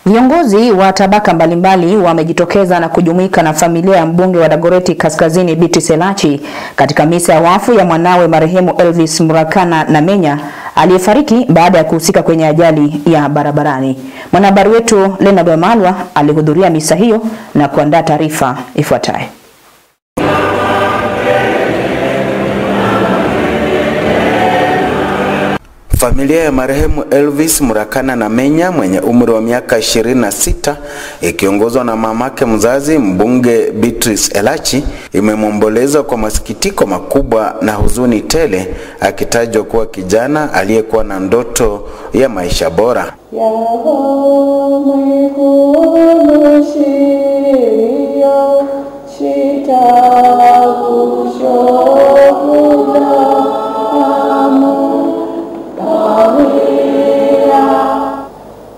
Viongozi wa tabaka mbalimbali wamejitokeza na kujumuika na familia ya mbunge wa Dagoretti Kaskazini Beatrice Elachi katika misa ya wafu ya mwanawe marehemu Elvis Murakana Namenya aliyefariki baada ya kuhusika kwenye ajali ya barabarani. Mwanahabari wetu Leonard Wamalwa alihudhuria misa hiyo na kuandaa taarifa ifuatayo. Familia ya marehemu Elvis Murakana Namenya mwenye umri wa miaka 26 ikiongozwa na mamake mzazi mbunge Beatrice Elachi imemwomboleza kwa masikitiko makubwa na huzuni tele, akitajwa kuwa kijana aliyekuwa na ndoto ya maisha bora.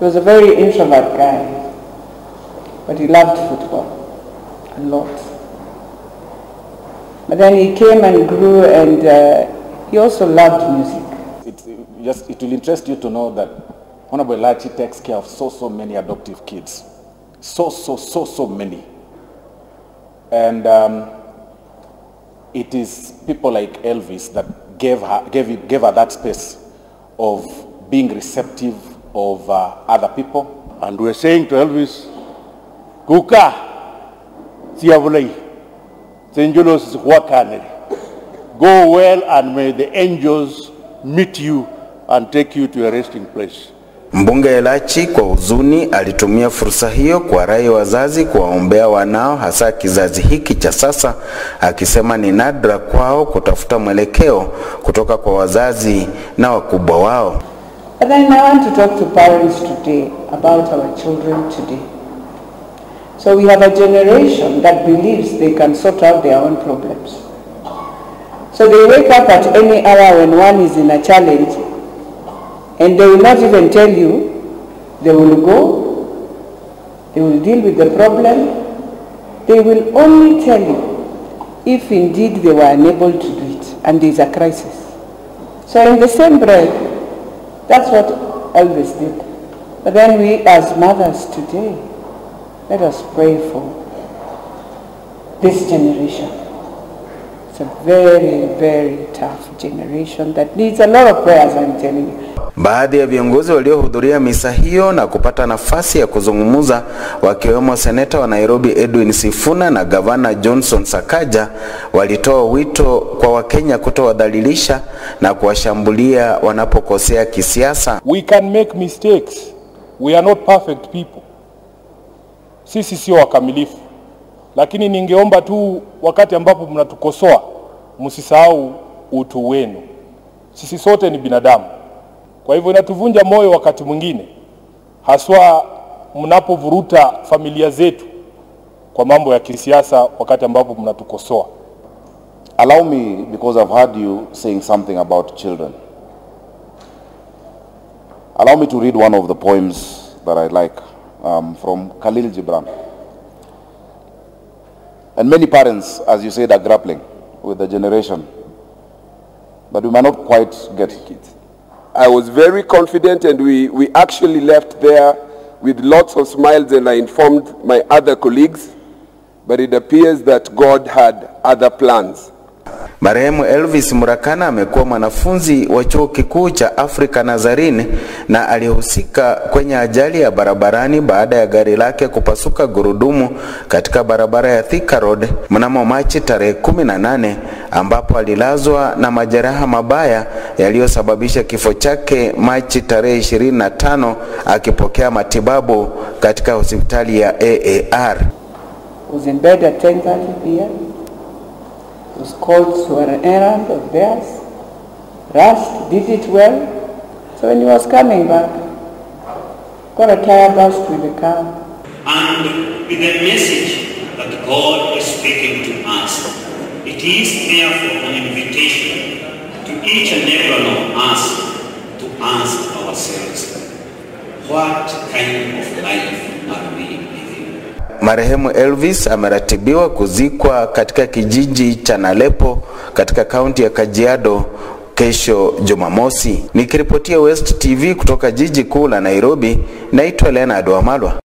He was a very introvert guy, but he loved football a lot. But then he came and grew, and he also loved music. It will interest you to know that Honorable Elachi takes care of so many adoptive kids. So many. And it is people like Elvis that gave her that space of being receptive of other people. And we're saying to Elvis, Kuka, Siavulei, Senjulos Wakaneri, go well and may the angels meet you and take you to a resting place. Mbunge Elachi kwa huzuni alitumia fursa hiyo kwa rai wazazi kuwaombea wanao, hasa kizazi hiki cha sasa, akisema ni nadra kwao kutafuta mwelekeo kutoka kwa wazazi na wakubwa wao. But then I want to talk to parents today about our children today. So we have a generation that believes they can sort out their own problems. So they wake up at any hour when one is in a challenge, and they will not even tell you. They will go, they will deal with the problem. They will only tell you if indeed they were unable to do it and there is a crisis. So in the same breath, that's what Elvis did. But then we as mothers today, let us pray for this generation. It's a very tough generation that needs a lot of prayers, I'm telling you. Baadhi ya viongozi waliohudhuria misa hiyo na kupata nafasi ya kuzungumza, wakiwemo seneta wa Nairobi Edwin Sifuna na gavana Johnson Sakaja, walitoa wito kwa Wakenya kutowadhalilisha na kuwashambulia wanapokosea kisiasa. We can make mistakes. We are not perfect people. Sisi sio wakamilifu. Lakini ningeomba tu wakati ambapo mnatukosoa, msisahau utu wenu. Sisi sote ni binadamu. Kwa hivyo inatuvunja moyo wakati mwingine, haswa mnapovuruta familia zetu kwa mambo ya kisiasa wakati ambapo mnatukosoa. Allow me, because I've heard you saying something about children. Allow me to read one of the poems that I like from Khalil Gibran. And many parents, as you said, are grappling with the generation, but we might not quite get it. I was very confident, and we actually left there with lots of smiles, and I informed my other colleagues, but it appears that God had other plans. Marehemu Elvis Murakana amekuwa mwanafunzi wa chuo kikuu cha Afrika Nazarene na alihusika kwenye ajali ya barabarani baada ya gari lake kupasuka gurudumu katika barabara ya Thika Road mnamo Machi tarehe 18, ambapo alilazwa na majeraha mabaya yaliyosababisha kifo chake Machi tarehe 25 akipokea matibabu katika hospitali ya AAR. Was in bed at 10:30 p.m. was called to an errand of theirs, rushed, did it well. So when he was coming back, got a tire burst with the car. And with the message that God is speaking to us, it is therefore an invitation to each and every one of us to ask ourselves, what kind of life are we living? Marehemu Elvis ameratibiwa kuzikwa katika kijiji cha Nalepo katika kaunti ya Kajiado, kesho Jumamosi. Nikiripotia West TV kutoka jiji kuu la Nairobi, naitwa Leonard Wamalwa.